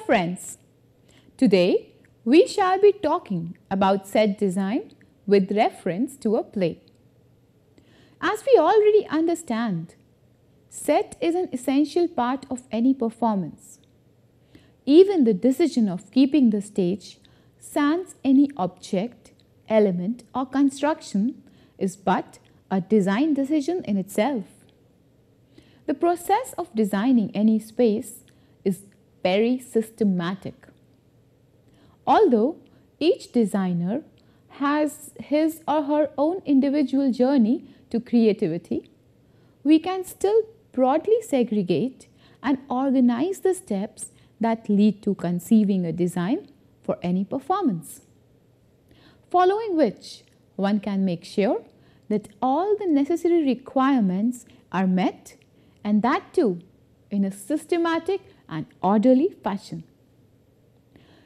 friends, today we shall be talking about set design with reference to a play. As we already understand, set is an essential part of any performance. Even the decision of keeping the stage sans any object, element or construction is but a design decision in itself. The process of designing any space is very systematic. Although each designer has his or her own individual journey to creativity, we can still broadly segregate and organize the steps that lead to conceiving a design for any performance. Following which, one can make sure that all the necessary requirements are met, and that too in a systematic and orderly fashion.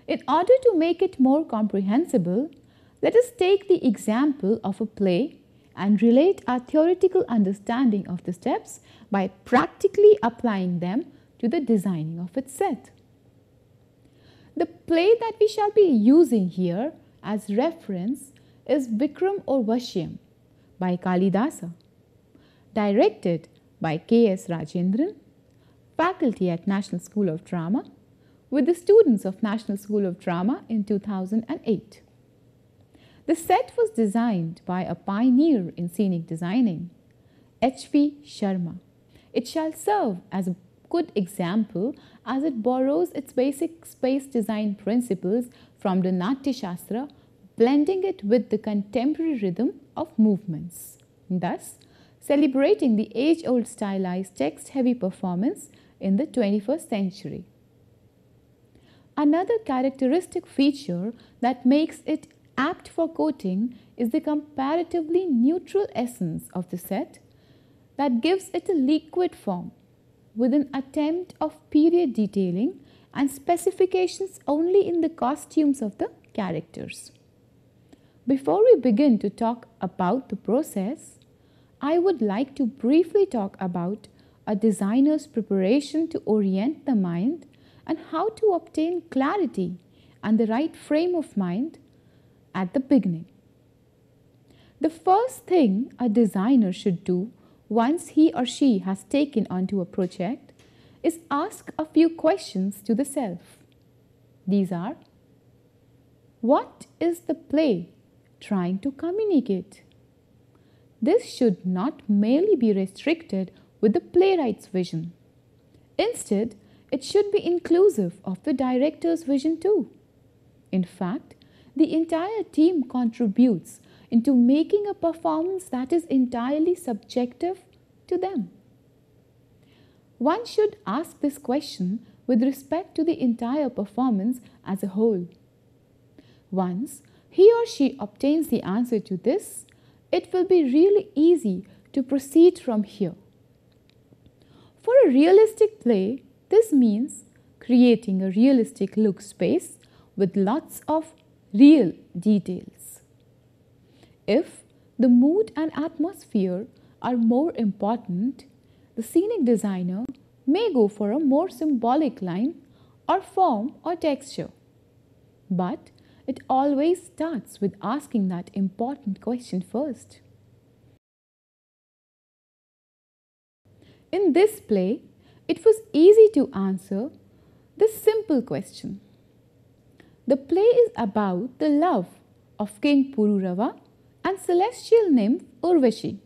In order to make it more comprehensible, let us take the example of a play and relate our theoretical understanding of the steps by practically applying them to the designing of its set. The play that we shall be using here as reference is Vikram Urvashyam by Kalidasa, directed by K.S. Rajendran, faculty at National School of Drama, with the students of National School of Drama in 2008. The set was designed by a pioneer in scenic designing, H.V. Sharma. It shall serve as a good example as it borrows its basic space design principles from the Natya Shastra, blending it with the contemporary rhythm of movements, thus celebrating the age-old stylized text-heavy performance in the 21st century. Another characteristic feature that makes it apt for quoting is the comparatively neutral essence of the set that gives it a liquid form with an attempt of period detailing and specifications only in the costumes of the characters. Before we begin to talk about the process, I would like to briefly talk about a designer's preparation to orient the mind and how to obtain clarity and the right frame of mind at the beginning. The first thing a designer should do once he or she has taken onto a project is ask a few questions to the self. These are: what is the play trying to communicate? This should not merely be restricted with the playwright's vision. Instead, it should be inclusive of the director's vision too. In fact, the entire team contributes into making a performance that is entirely subjective to them. One should ask this question with respect to the entire performance as a whole. Once he or she obtains the answer to this, it will be really easy to proceed from here. For a realistic play, this means creating a realistic look space with lots of real details. If the mood and atmosphere are more important, the scenic designer may go for a more symbolic line or form or texture. But it always starts with asking that important question first. In this play, it was easy to answer this simple question. The play is about the love of King Pururava and celestial nymph Urvashi.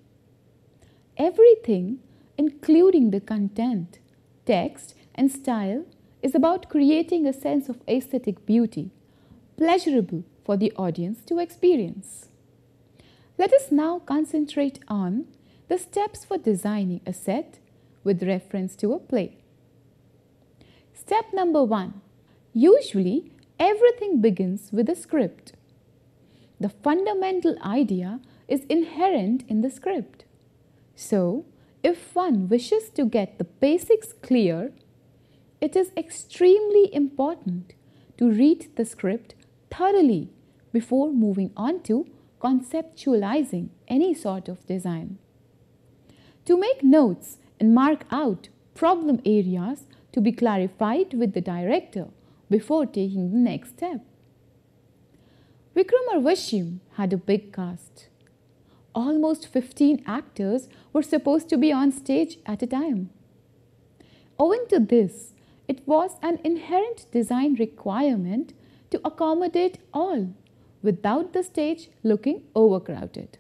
Everything, including the content, text and style, is about creating a sense of aesthetic beauty, pleasurable for the audience to experience. Let us now concentrate on the steps for designing a set with reference to a play. Step number 1. Usually, everything begins with a script. The fundamental idea is inherent in the script. So, if one wishes to get the basics clear, it is extremely important to read the script thoroughly before moving on to conceptualizing any sort of design. To make notes and mark out problem areas to be clarified with the director, before taking the next step. Vikramarvashyam had a big cast. Almost 15 actors were supposed to be on stage at a time. Owing to this, it was an inherent design requirement to accommodate all without the stage looking overcrowded.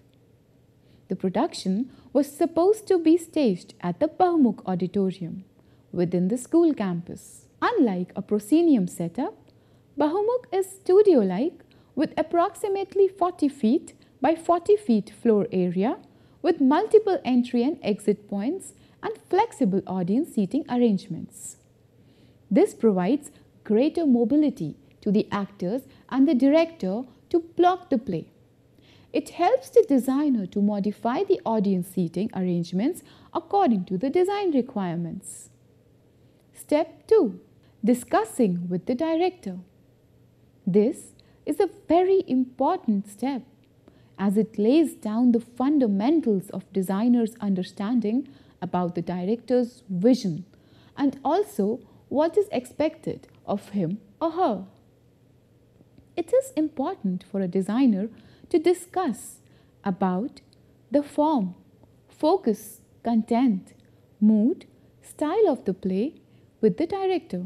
The production was supposed to be staged at the Bahmukh Auditorium within the school campus. Unlike a proscenium setup, Bahmukh is studio-like with approximately 40 feet by 40 feet floor area with multiple entry and exit points and flexible audience seating arrangements. This provides greater mobility to the actors and the director to block the play. It helps the designer to modify the audience seating arrangements according to the design requirements. Step 2. Discussing with the director. This is a very important step as it lays down the fundamentals of designer's understanding about the director's vision and also what is expected of him or her. It is important for a designer to discuss about the form, focus, content, mood, style of the play with the director.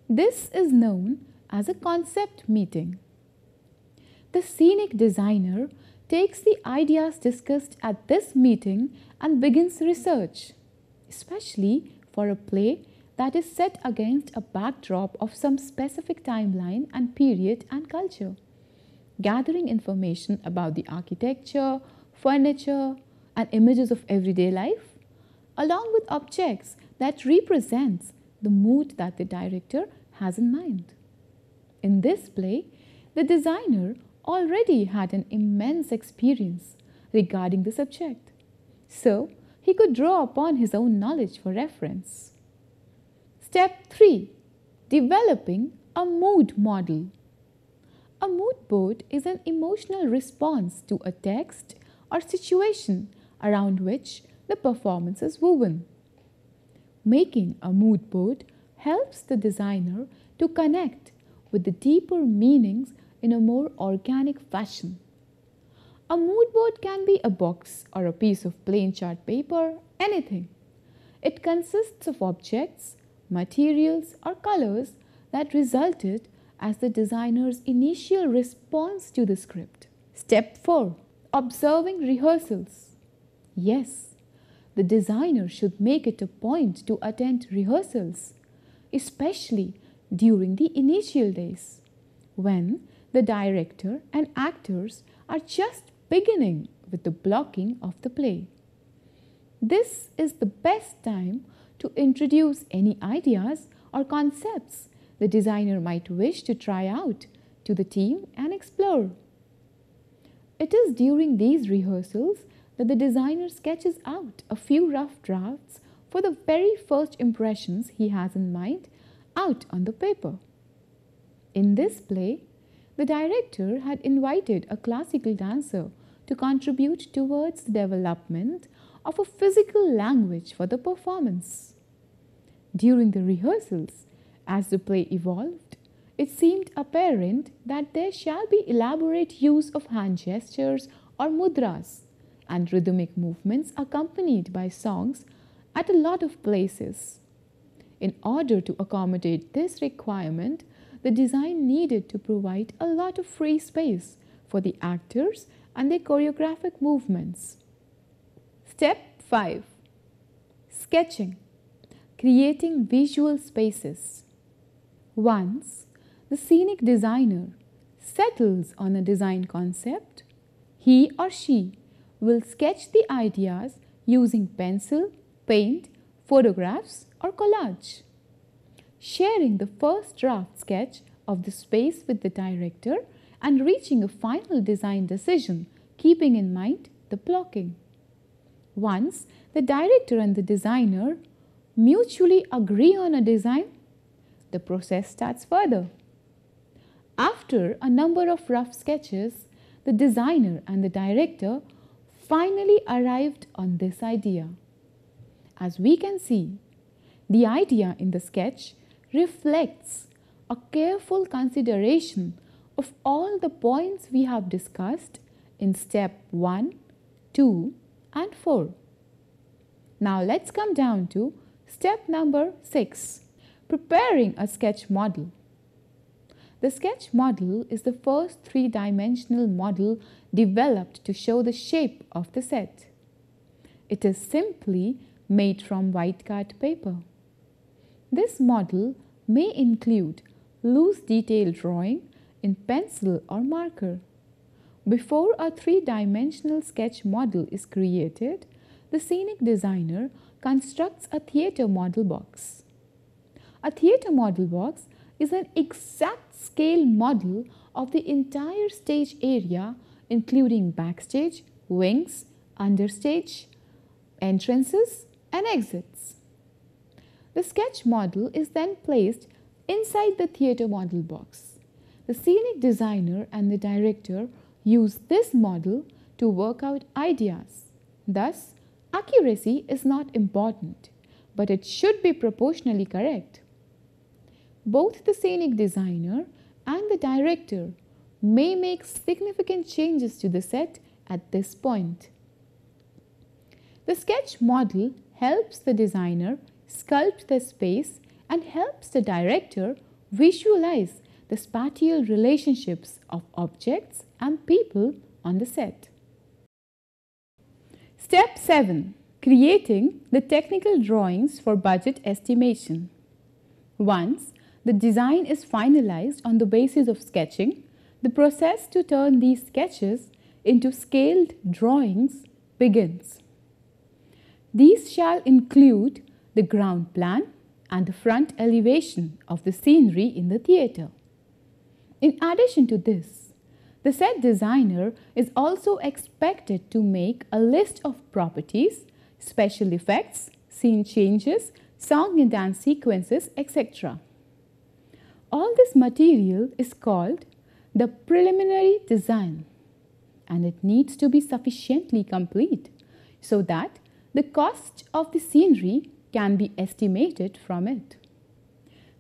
This is known as a concept meeting. The scenic designer takes the ideas discussed at this meeting and begins research, especially for a play that is set against a backdrop of some specific timeline and period and culture, gathering information about the architecture, furniture, and images of everyday life, along with objects that represents the mood that the director has in mind. In this play, the designer already had an immense experience regarding the subject, so he could draw upon his own knowledge for reference. Step 3. Developing a mood model. A mood board is an emotional response to a text or situation around which the performance is woven. Making a mood board helps the designer to connect with the deeper meanings in a more organic fashion. A mood board can be a box or a piece of plain chart paper, anything. It consists of objects, materials, or colors that resulted as the designer's initial response to the script. Step 4. Observing rehearsals. Yes, the designer should make it a point to attend rehearsals, especially during the initial days, when the director and actors are just beginning with the blocking of the play. This is the best time to introduce any ideas or concepts the designer might wish to try out to the team and explore. It is during these rehearsals that the designer sketches out a few rough drafts for the very first impressions he has in mind out on the paper. In this play, the director had invited a classical dancer to contribute towards the development of a physical language for the performance. During the rehearsals, as the play evolved, it seemed apparent that there shall be elaborate use of hand gestures or mudras and rhythmic movements accompanied by songs at a lot of places. In order to accommodate this requirement, the design needed to provide a lot of free space for the actors and their choreographic movements. Step 5. Sketching. Creating visual spaces. Once the scenic designer settles on a design concept, he or she will sketch the ideas using pencil, paint, photographs, or collage. Sharing the first draft sketch of the space with the director and reaching a final design decision, keeping in mind the blocking. Once the director and the designer mutually agree on a design, the process starts further. After a number of rough sketches, the designer and the director finally arrived on this idea. As we can see, the idea in the sketch reflects a careful consideration of all the points we have discussed in step 1, 2 and 4. Now let's come down to step number 6, preparing a sketch model. The sketch model is the first three-dimensional model developed to show the shape of the set. It is simply made from white card paper. This model may include loose detail drawing in pencil or marker. Before a three-dimensional sketch model is created, the scenic designer constructs a theatre model box. A theatre model box is an exact scale model of the entire stage area, including backstage, wings, understage, entrances and exits. The sketch model is then placed inside the theatre model box. The scenic designer and the director use this model to work out ideas. Thus, accuracy is not important, but it should be proportionally correct. Both the scenic designer and the director may make significant changes to the set at this point. The sketch model helps the designer sculpt the space and helps the director visualize the spatial relationships of objects and people on the set. Step 7. Creating the technical drawings for budget estimation. Once the design is finalized on the basis of sketching, the process to turn these sketches into scaled drawings begins. These shall include the ground plan and the front elevation of the scenery in the theatre. In addition to this, the set designer is also expected to make a list of properties, special effects, scene changes, song and dance sequences, etc. All this material is called the preliminary design, and it needs to be sufficiently complete so that the cost of the scenery can be estimated from it.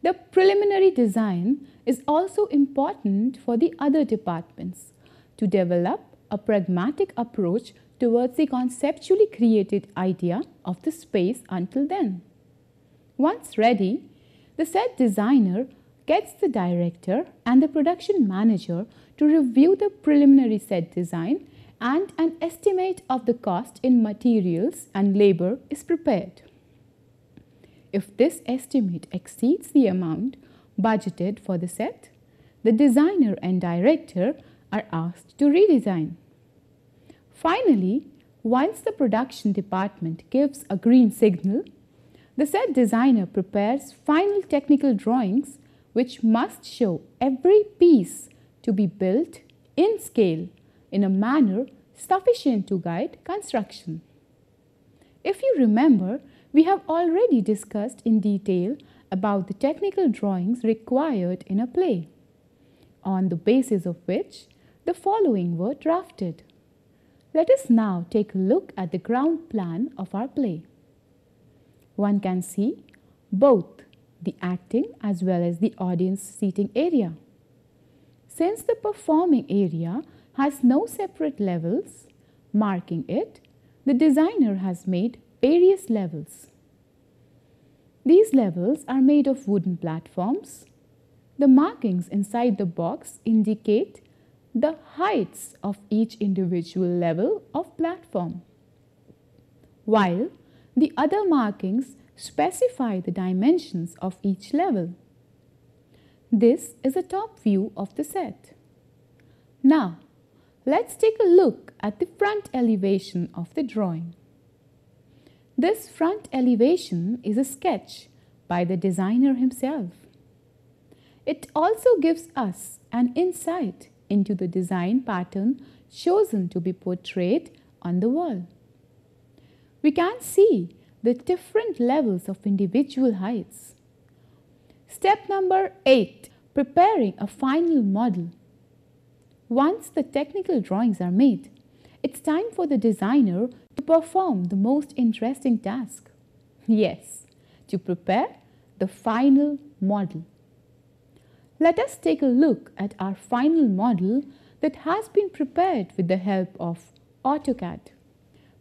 The preliminary design is also important for the other departments to develop a pragmatic approach towards the conceptually created idea of the space until then. Once ready, the set designer gets the director and the production manager to review the preliminary set design, and an estimate of the cost in materials and labor is prepared. If this estimate exceeds the amount budgeted for the set, the designer and director are asked to redesign. Finally, once the production department gives a green signal, the set designer prepares final technical drawings which must show every piece to be built in scale in a manner sufficient to guide construction. If you remember, we have already discussed in detail about the technical drawings required in a play, on the basis of which the following were drafted. Let us now take a look at the ground plan of our play. One can see both the acting as well as the audience seating area. Since the performing area has no separate levels marking it, the designer has made various levels. These levels are made of wooden platforms. The markings inside the box indicate the heights of each individual level of platform, while the other markings specify the dimensions of each level. This is a top view of the set. Now, let's take a look at the front elevation of the drawing. This front elevation is a sketch by the designer himself. It also gives us an insight into the design pattern chosen to be portrayed on the wall. We can see the different levels of individual heights. Step number 8, preparing a final model. Once the technical drawings are made, it's time for the designer to perform the most interesting task. Yes, to prepare the final model. Let us take a look at our final model that has been prepared with the help of AutoCAD.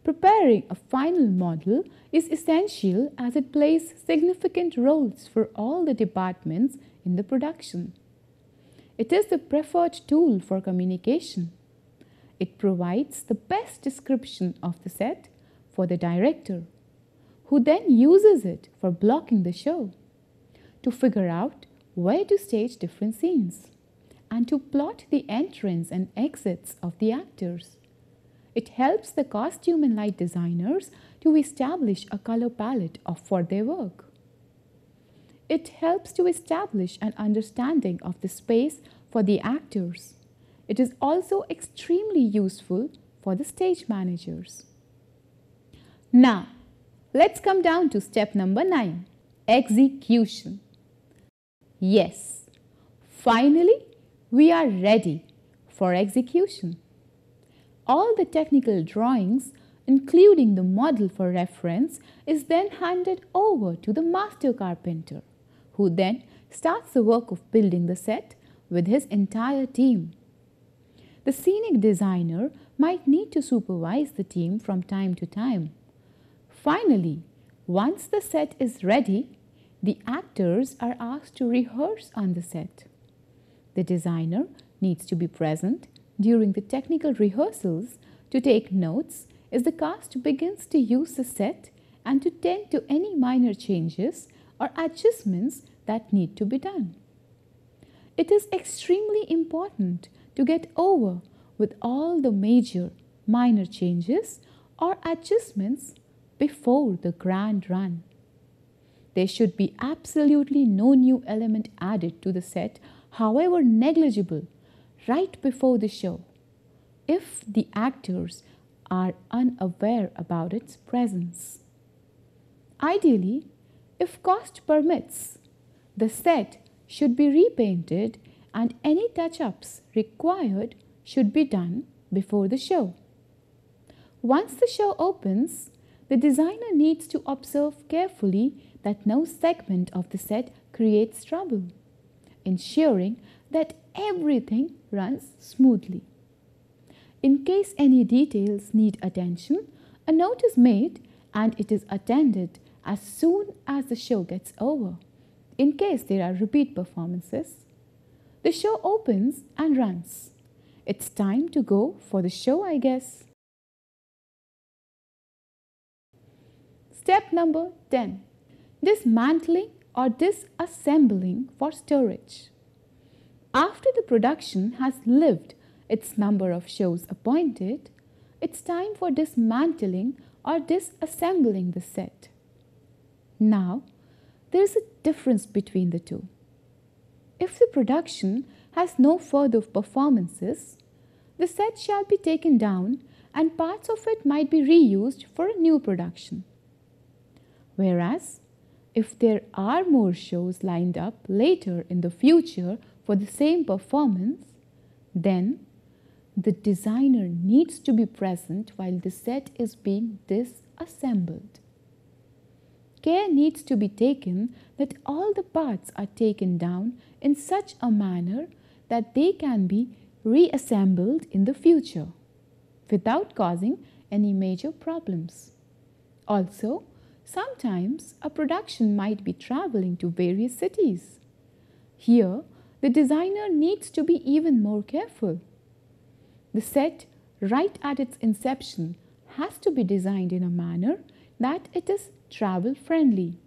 Preparing a final model is essential as it plays significant roles for all the departments in the production. It is the preferred tool for communication. It provides the best description of the set for the director, who then uses it for blocking the show, to figure out where to stage different scenes, and to plot the entrance and exits of the actors. It helps the costume and light designers to establish a color palette for their work. It helps to establish an understanding of the space for the actors. It is also extremely useful for the stage managers. Now, let's come down to step number 9, execution. Yes, finally, we are ready for execution. All the technical drawings, including the model for reference, is then handed over to the master carpenter, who then starts the work of building the set with his entire team. The scenic designer might need to supervise the team from time to time. Finally, once the set is ready, the actors are asked to rehearse on the set. The designer needs to be present during the technical rehearsals to take notes as the cast begins to use the set and to tend to any minor changes or adjustments that need to be done. It is extremely important to get over with all the major, minor changes or adjustments before the grand run. There should be absolutely no new element added to the set, however negligible, right before the show, if the actors are unaware about its presence. Ideally, if cost permits, the set should be repainted and any touch-ups required should be done before the show. Once the show opens, the designer needs to observe carefully that no segment of the set creates trouble, ensuring that everything runs smoothly. In case any details need attention, a note is made and it is attended as soon as the show gets over. In case there are repeat performances, the show opens and runs. It's time to go for the show, I guess. Step number 10. Dismantling or disassembling for storage. After the production has lived its number of shows appointed, it's time for dismantling or disassembling the set. Now, there is a difference between the two. If the production has no further performances, the set shall be taken down and parts of it might be reused for a new production. Whereas, if there are more shows lined up later in the future for the same performance, then the designer needs to be present while the set is being disassembled. Care needs to be taken that all the parts are taken down in such a manner that they can be reassembled in the future without causing any major problems. Also, sometimes a production might be traveling to various cities. Here, the designer needs to be even more careful. The set, right at its inception, has to be designed in a manner that it is travel friendly.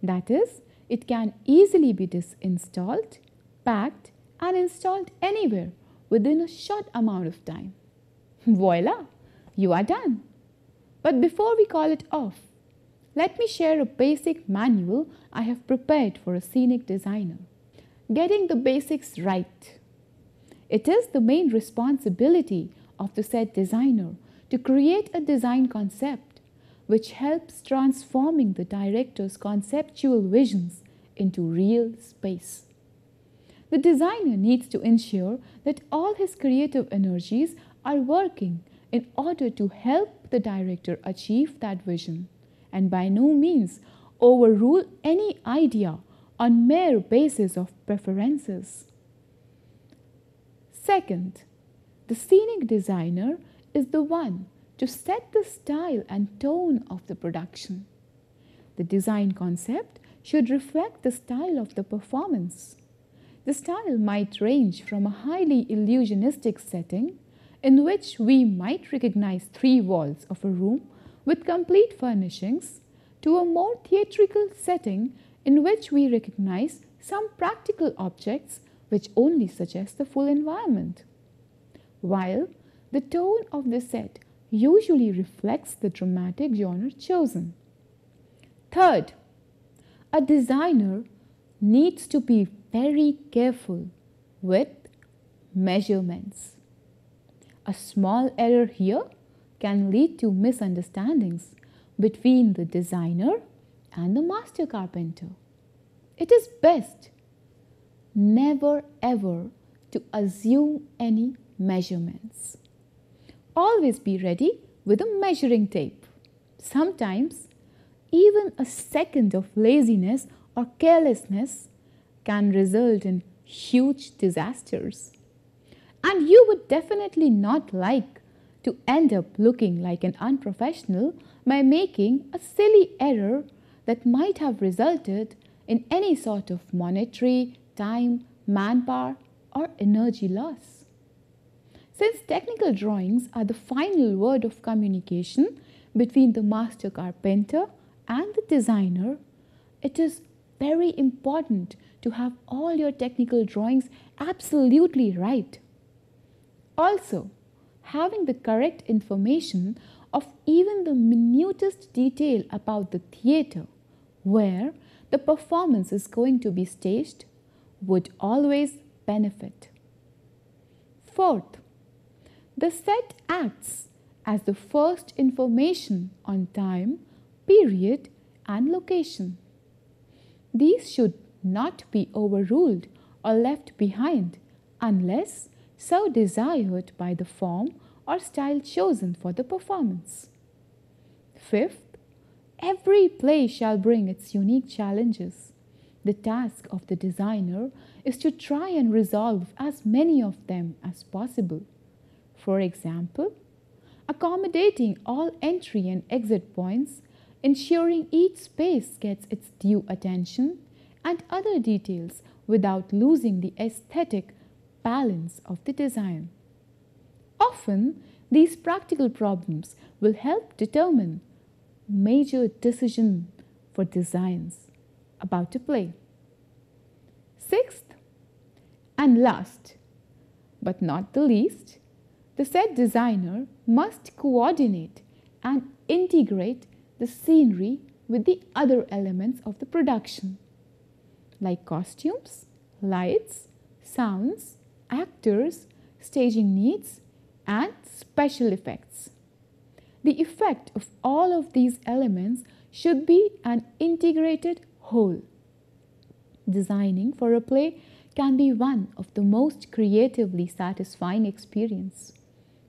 That is, it can easily be disinstalled, packed, and installed anywhere within a short amount of time. Voila! You are done. But before we call it off, let me share a basic manual I have prepared for a scenic designer. Getting the basics right. It is the main responsibility of the set designer to create a design concept which helps transforming the director's conceptual visions into real space. The designer needs to ensure that all his creative energies are working in order to help the director achieve that vision, and by no means overrule any idea on mere basis of preferences. Second, the scenic designer is the one to set the style and tone of the production. The design concept should reflect the style of the performance. The style might range from a highly illusionistic setting in which we might recognize 3 walls of a room with complete furnishings to a more theatrical setting in which we recognize some practical objects which only suggest the full environment. While the tone of the set usually reflects the dramatic genre chosen. Third, a designer needs to be very careful with measurements. A small error here can lead to misunderstandings between the designer and the master carpenter. It is best never ever to assume any measurements. Always be ready with a measuring tape. Sometimes, even a second of laziness or carelessness can result in huge disasters. And you would definitely not like to end up looking like an unprofessional by making a silly error that might have resulted in any sort of monetary, time, manpower, or energy loss. Since technical drawings are the final word of communication between the master carpenter and the designer, it is very important to have all your technical drawings absolutely right. Also, having the correct information of even the minutest detail about the theatre where the performance is going to be staged would always benefit. Fourth, the set acts as the first information on time, period, and location. These should not be overruled or left behind unless so desired by the form or style chosen for the performance. Fifth, every play shall bring its unique challenges. The task of the designer is to try and resolve as many of them as possible. For example, accommodating all entry and exit points, ensuring each space gets its due attention, and other details without losing the aesthetic balance of the design. Often, these practical problems will help determine major decisions for designs about a play. Sixth, and last, but not the least, the set designer must coordinate and integrate the scenery with the other elements of the production, like costumes, lights, sounds, actors, staging needs, and special effects. The effect of all of these elements should be an integrated whole. Designing for a play can be one of the most creatively satisfying experiences,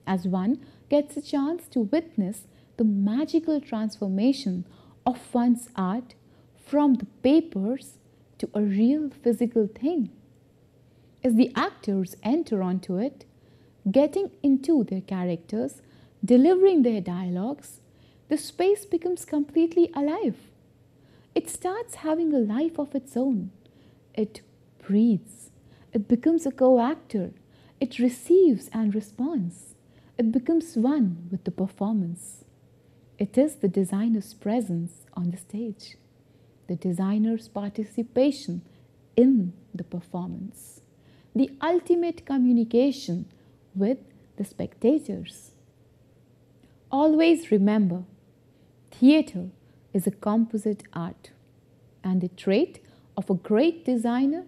as one gets a chance to witness the magical transformation of one's art from the papers to a real physical thing. As the actors enter onto it, getting into their characters, delivering their dialogues, the space becomes completely alive. It starts having a life of its own. It breathes. It becomes a co-actor. It receives and responds. It becomes one with the performance. It is the designer's presence on the stage, the designer's participation in the performance, the ultimate communication with the spectators. Always remember, theatre is a composite art, and the trait of a great designer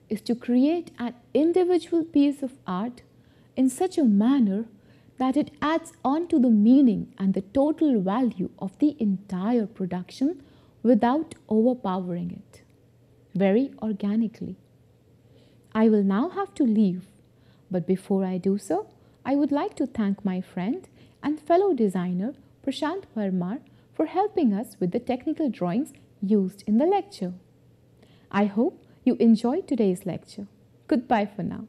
is to create an individual piece of art in such a manner that it adds on to the meaning and the total value of the entire production without overpowering it, very organically. I will now have to leave, but before I do so, I would like to thank my friend and fellow designer Prashant Parmar for helping us with the technical drawings used in the lecture. I hope you enjoyed today's lecture. Goodbye for now.